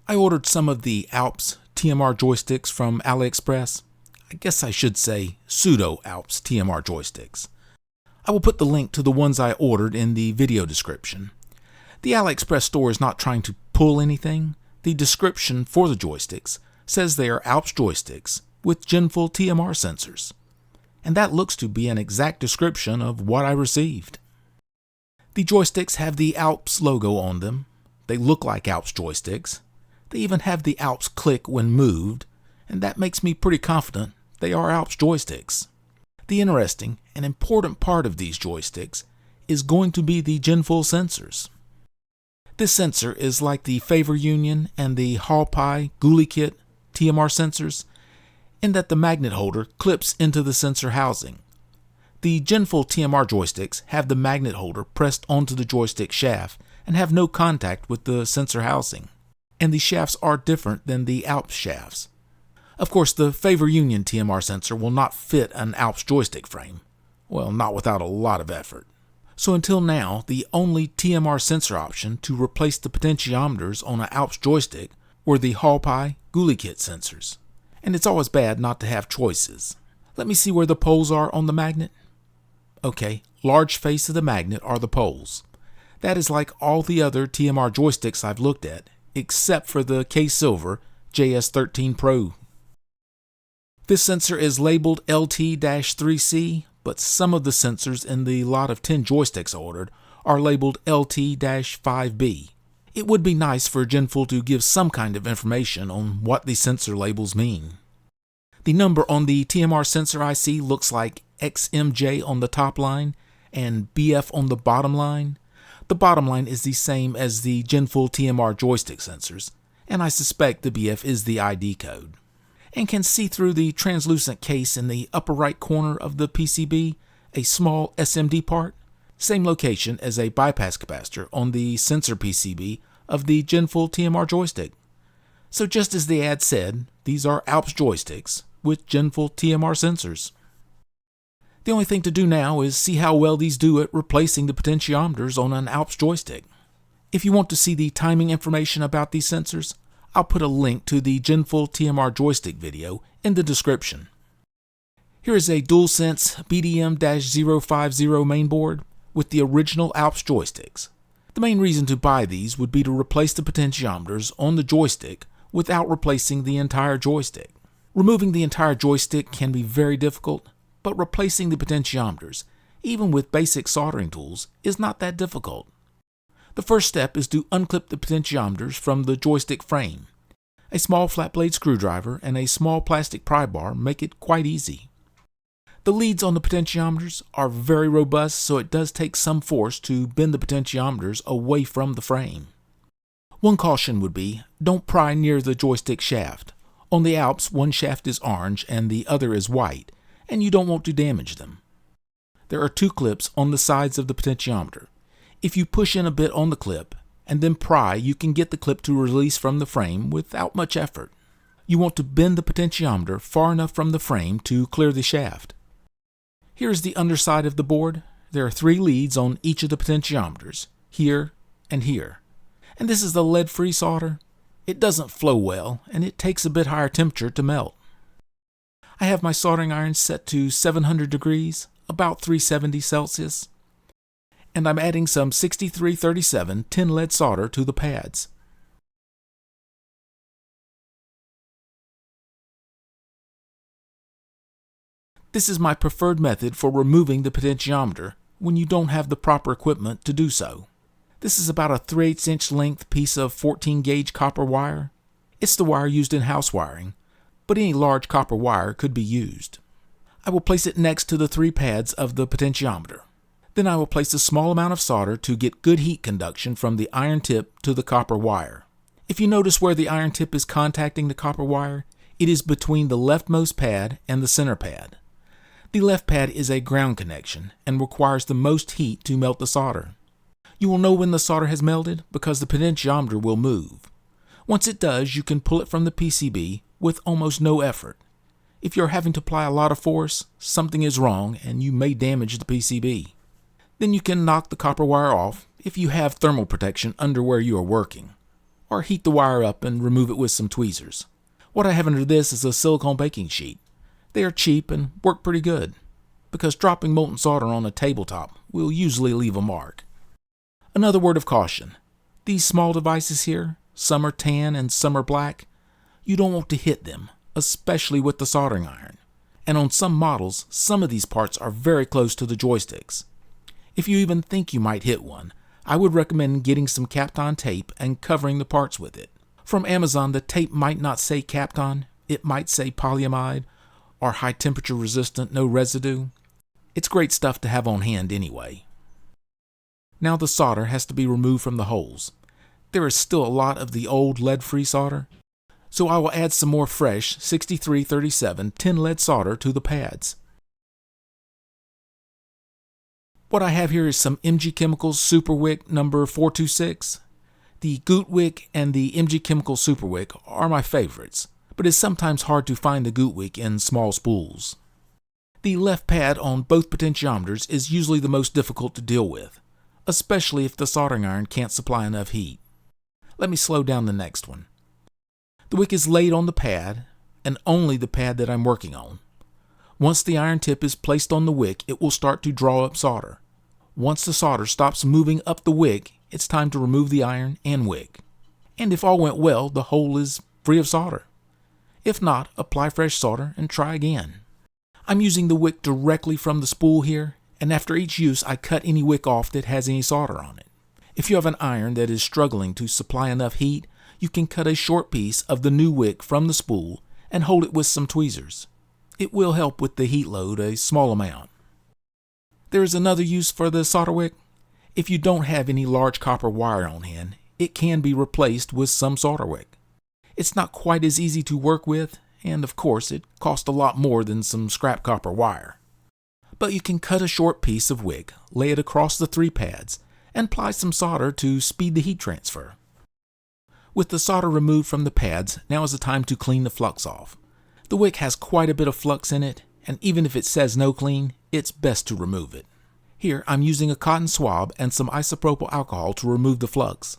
I ordered some of the Alps TMR joysticks from AliExpress. I guess I should say pseudo Alps TMR joysticks. I will put the link to the ones I ordered in the video description. The AliExpress store is not trying to pull anything. The description for the joysticks says they are Alps joysticks with Ginfull TMR sensors. And that looks to be an exact description of what I received. The joysticks have the Alps logo on them. They look like Alps joysticks. They even have the Alps click when moved, and that makes me pretty confident they are Alps joysticks. The interesting and important part of these joysticks is going to be the Ginfull sensors. This sensor is like the Favor Union and the Alps-Ginfull TMR sensors in that the magnet holder clips into the sensor housing. The Ginfull TMR joysticks have the magnet holder pressed onto the joystick shaft and have no contact with the sensor housing, and the shafts are different than the Alps shafts. Of course, the Favor Union TMR sensor will not fit an Alps joystick frame. Well, not without a lot of effort. So until now, the only TMR sensor option to replace the potentiometers on an Alps joystick were the Alps-Ginfull sensors. And it's always bad not to have choices. Let me see where the poles are on the magnet. Okay, large face of the magnet are the poles. That is like all the other TMR joysticks I've looked at, except for the K-Silver JS13 Pro. This sensor is labeled LT-3C, but some of the sensors in the lot of 10 joysticks I ordered are labeled LT-5B. It would be nice for Ginfull to give some kind of information on what the sensor labels mean. The number on the TMR sensor IC looks like XMJ on the top line and BF on the bottom line. The bottom line is the same as the Ginfull TMR joystick sensors, and I suspect the BF is the ID code. And can see through the translucent case in the upper right corner of the PCB a small SMD part, same location as a bypass capacitor on the sensor PCB of the Ginfull TMR joystick. So just as the ad said, these are Alps joysticks with Ginfull TMR sensors. The only thing to do now is see how well these do at replacing the potentiometers on an Alps joystick. If you want to see the timing information about these sensors, I'll put a link to the Ginfull TMR joystick video in the description. Here is a DualSense BDM-050 mainboard with the original Alps joysticks. The main reason to buy these would be to replace the potentiometers on the joystick without replacing the entire joystick. Removing the entire joystick can be very difficult, but replacing the potentiometers, even with basic soldering tools, is not that difficult. The first step is to unclip the potentiometers from the joystick frame. A small flat blade screwdriver and a small plastic pry bar make it quite easy. The leads on the potentiometers are very robust, so it does take some force to bend the potentiometers away from the frame. One caution would be, don't pry near the joystick shaft. On the Alps, one shaft is orange and the other is white, and you don't want to damage them. There are two clips on the sides of the potentiometer. If you push in a bit on the clip and then pry, you can get the clip to release from the frame without much effort. You want to bend the potentiometer far enough from the frame to clear the shaft. Here is the underside of the board. There are 3 leads on each of the potentiometers, here and here. And this is the lead-free solder. It doesn't flow well, and it takes a bit higher temperature to melt. I have my soldering iron set to 700 degrees, about 370 Celsius. And I'm adding some 6337 tin lead solder to the pads. This is my preferred method for removing the potentiometer when you don't have the proper equipment to do so. This is about a 3/8 inch length piece of 14 gauge copper wire. It's the wire used in house wiring, but any large copper wire could be used. I will place it next to the 3 pads of the potentiometer. Then I will place a small amount of solder to get good heat conduction from the iron tip to the copper wire. If you notice where the iron tip is contacting the copper wire, it is between the leftmost pad and the center pad. The left pad is a ground connection and requires the most heat to melt the solder. You will know when the solder has melted because the potentiometer will move. Once it does, you can pull it from the PCB with almost no effort. If you're having to apply a lot of force, something is wrong and you may damage the PCB. Then you can knock the copper wire off if you have thermal protection under where you are working. or heat the wire up and remove it with some tweezers. What I have under this is a silicone baking sheet. They are cheap and work pretty good, because dropping molten solder on a tabletop will usually leave a mark. Another word of caution. These small devices here, some are tan and some are black, you don't want to hit them, especially with the soldering iron. And on some models, some of these parts are very close to the joysticks. If you even think you might hit one, I would recommend getting some Kapton tape and covering the parts with it. From Amazon, the tape might not say Kapton, it might say polyamide, or high temperature resistant, no residue. It's great stuff to have on hand anyway. Now the solder has to be removed from the holes. There is still a lot of the old lead-free solder, so I will add some more fresh 6337 tin lead solder to the pads. What I have here is some MG Chemicals Super Wick number 426. The Goot Wick and the MG Chemicals Super Wick are my favorites, but it's sometimes hard to find the Goot Wick in small spools. The left pad on both potentiometers is usually the most difficult to deal with, especially if the soldering iron can't supply enough heat. Let me slow down the next one. The wick is laid on the pad, and only the pad that I'm working on. Once the iron tip is placed on the wick, it will start to draw up solder. Once the solder stops moving up the wick, it's time to remove the iron and wick. And if all went well, the hole is free of solder. If not, apply fresh solder and try again. I'm using the wick directly from the spool here, and after each use I cut any wick off that has any solder on it. If you have an iron that is struggling to supply enough heat, you can cut a short piece of the new wick from the spool and hold it with some tweezers. It will help with the heat load a small amount. There is another use for the solder wick. If you don't have any large copper wire on hand, it can be replaced with some solder wick. It's not quite as easy to work with, and of course it costs a lot more than some scrap copper wire. But you can cut a short piece of wick, lay it across the 3 pads, and apply some solder to speed the heat transfer. With the solder removed from the pads, now is the time to clean the flux off. The wick has quite a bit of flux in it, and even if it says no clean, it's best to remove it. Here I'm using a cotton swab and some isopropyl alcohol to remove the flux.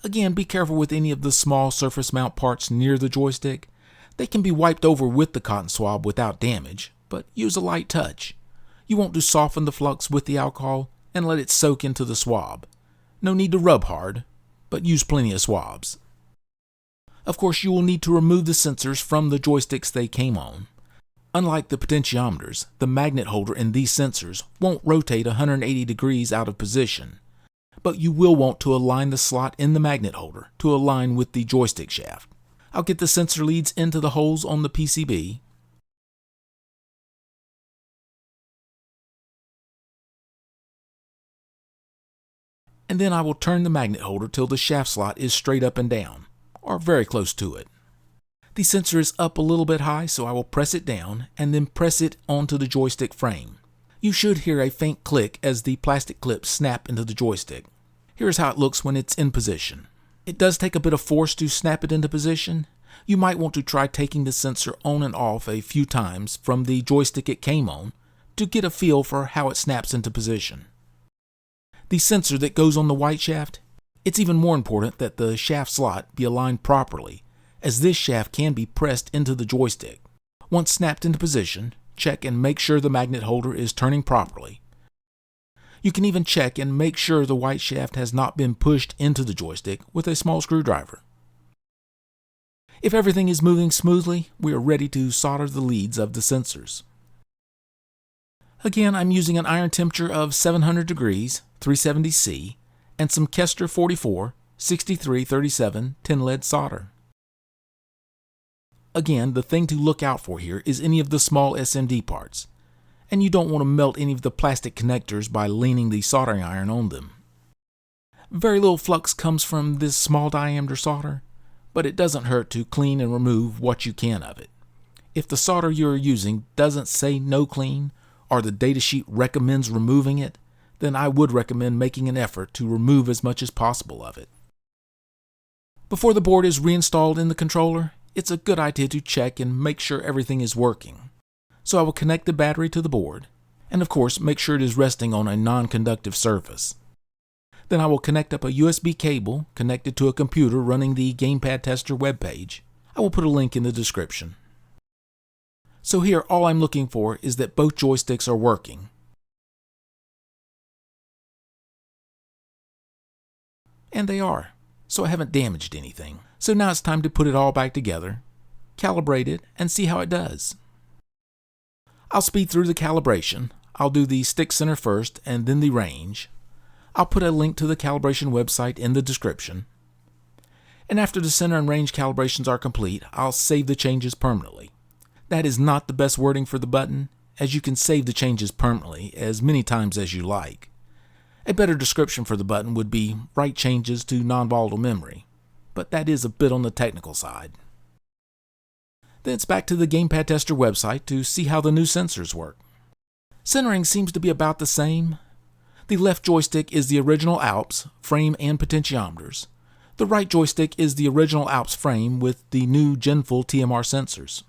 Again, be careful with any of the small surface mount parts near the joystick. They can be wiped over with the cotton swab without damage, but use a light touch. You want to soften the flux with the alcohol and let it soak into the swab. No need to rub hard, but use plenty of swabs. Of course, you will need to remove the sensors from the joysticks they came on. Unlike the potentiometers, the magnet holder in these sensors won't rotate 180 degrees out of position, but you will want to align the slot in the magnet holder to align with the joystick shaft. I'll get the sensor leads into the holes on the PCB. And then I will turn the magnet holder till the shaft slot is straight up and down, or very close to it. The sensor is up a little bit high, so I will press it down and then press it onto the joystick frame. You should hear a faint click as the plastic clips snap into the joystick. Here's how it looks when it's in position. It does take a bit of force to snap it into position. You might want to try taking the sensor on and off a few times from the joystick it came on to get a feel for how it snaps into position. The sensor that goes on the white shaft, it's even more important that the shaft slot be aligned properly, as this shaft can be pressed into the joystick. Once snapped into position, check and make sure the magnet holder is turning properly. You can even check and make sure the white shaft has not been pushed into the joystick with a small screwdriver. If everything is moving smoothly, we are ready to solder the leads of the sensors. Again, I'm using an iron temperature of 700 degrees, 370 C, and some Kester 44, 6337 tin lead solder. Again, the thing to look out for here is any of the small SMD parts, and you don't want to melt any of the plastic connectors by leaning the soldering iron on them. Very little flux comes from this small diameter solder, but it doesn't hurt to clean and remove what you can of it. If the solder you are using doesn't say no clean, or the datasheet recommends removing it, then I would recommend making an effort to remove as much as possible of it. Before the board is reinstalled in the controller, it's a good idea to check and make sure everything is working. So I will connect the battery to the board, and of course make sure it is resting on a non-conductive surface. Then I will connect up a USB cable connected to a computer running the Gamepad Tester webpage. I will put a link in the description. So here all I'm looking for is that both joysticks are working. And they are, so I haven't damaged anything. So now it's time to put it all back together, calibrate it, and see how it does. I'll speed through the calibration. I'll do the stick center first and then the range. I'll put a link to the calibration website in the description. And after the center and range calibrations are complete, I'll save the changes permanently. That is not the best wording for the button, as you can save the changes permanently as many times as you like. A better description for the button would be write changes to non-volatile memory, but that is a bit on the technical side. Then it's back to the Gamepad Tester website to see how the new sensors work. Centering seems to be about the same. The left joystick is the original Alps frame and potentiometers. The right joystick is the original Alps frame with the new Ginfull TMR sensors.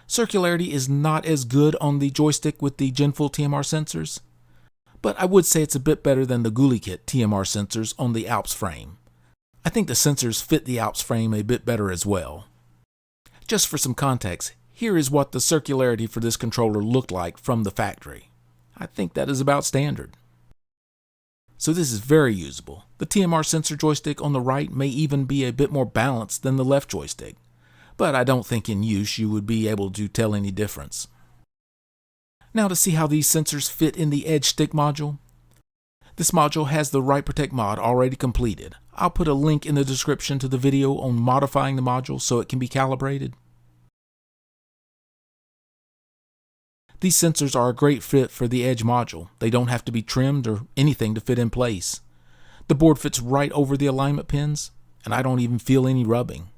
Circularity is not as good on the joystick with the Ginfull TMR sensors, but I would say it's a bit better than the GuliKit TMR sensors on the Alps frame. I think the sensors fit the Alps frame a bit better as well. Just for some context, here is what the circularity for this controller looked like from the factory. I think that is about standard. So this is very usable. The TMR sensor joystick on the right may even be a bit more balanced than the left joystick, but I don't think in use you would be able to tell any difference. Now to see how these sensors fit in the Edge stick module. This module has the Write Protect mod already completed. I'll put a link in the description to the video on modifying the module so it can be calibrated. These sensors are a great fit for the Edge module. They don't have to be trimmed or anything to fit in place. The board fits right over the alignment pins, and I don't even feel any rubbing.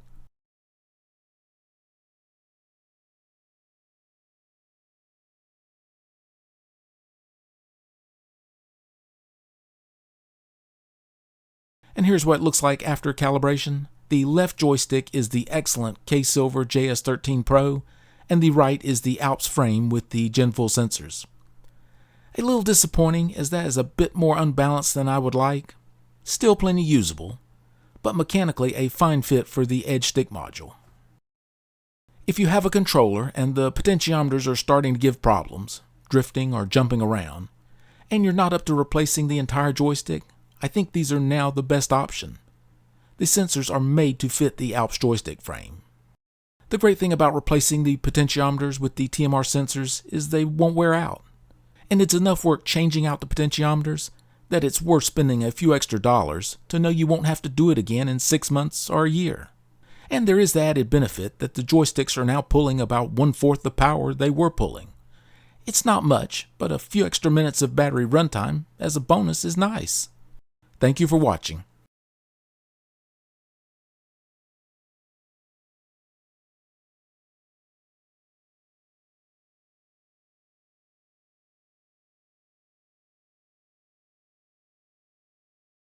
And here's what it looks like after calibration. The left joystick is the excellent K-Silver JS13 Pro, and the right is the Alps frame with the Ginfull sensors. A little disappointing as that is a bit more unbalanced than I would like. Still plenty usable, but mechanically a fine fit for the Edge stick module. If you have a controller and the potentiometers are starting to give problems, drifting or jumping around, and you're not up to replacing the entire joystick, I think these are now the best option. The sensors are made to fit the Alps joystick frame. The great thing about replacing the potentiometers with the TMR sensors is they won't wear out. And it's enough work changing out the potentiometers that it's worth spending a few extra dollars to know you won't have to do it again in 6 months or a year. And there is the added benefit that the joysticks are now pulling about 1/4 the power they were pulling. It's not much, but a few extra minutes of battery runtime as a bonus is nice. Thank you for watching.